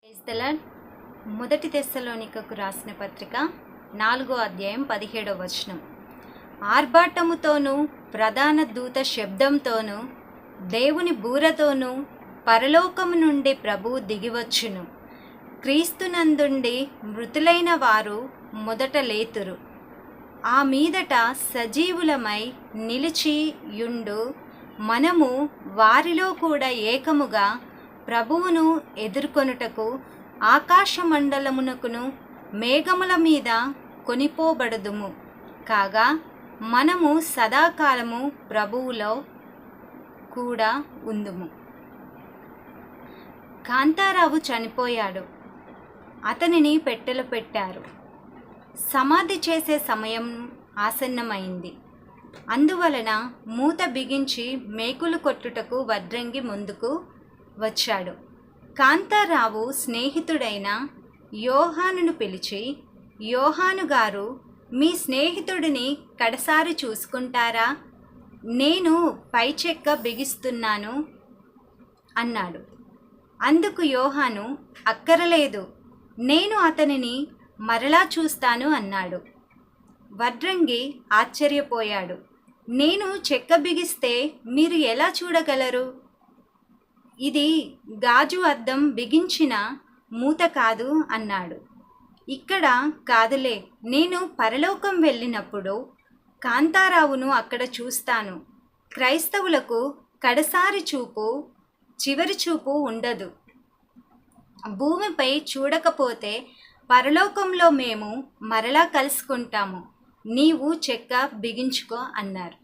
Praise the lord. మొదటి తెస్సలోనికకు రాసిన పత్రిక 4వ అధ్యాయం 17వ వచనం. ఆర్భాటముతోనూ ప్రధాన దూత శబ్దంతోనూ దేవుని బూరతోనూ పరలోకము నుండి ప్రభువు దిగివచ్చును. క్రీస్తునందుండి మృతులైన వారు మొదట లేతురు. ఆ మీదట సజీవులమై నిలిచి యుండు మనము వారిలో కూడా ఏకముగా ప్రభువును ఎదుర్కొనుటకు ఆకాశమండలమునకును మేఘముల మీద కొనిపోబడుదుము. కాగా మనము సదాకాలము ప్రభువులో కూడా ఉందుము. కాంతారావు చనిపోయాడు. అతనిని పెట్టెలో పెట్టారు. సమాధి చేసే సమయం ఆసన్నమైంది. అందువలన మూత బిగించి మేకులు కొట్టుటకు వడ్రంగి ముందుకు వచ్చాడు. కాంతారావు స్నేహితుడైన యోహానును పిలిచి, యోహాను గారు, మీ స్నేహితుడిని కడసారి చూసుకుంటారా? నేను పైచెక్క బిగిస్తున్నాను అన్నాడు. అందుకు యోహాను, అక్కరలేదు, నేను అతనిని మరలా చూస్తాను అన్నాడు. వడ్రంగి ఆశ్చర్యపోయాడు. నేను చెక్క బిగిస్తే మీరు ఎలా చూడగలరు? ఇది గాజు అద్దం బిగించిన మూత కాదు అన్నాడు. ఇక్కడ కాదులే, నేను పరలోకం వెళ్ళినప్పుడు కాంతారావును అక్కడ చూస్తాను. క్రైస్తవులకు కడసారి చూపు, చివరి చూపు ఉండదు. భూమిపై చూడకపోతే పరలోకంలో మేము మరలా కలుసుకుంటాము. నీవు చెక్క బిగించుకో అన్నారు.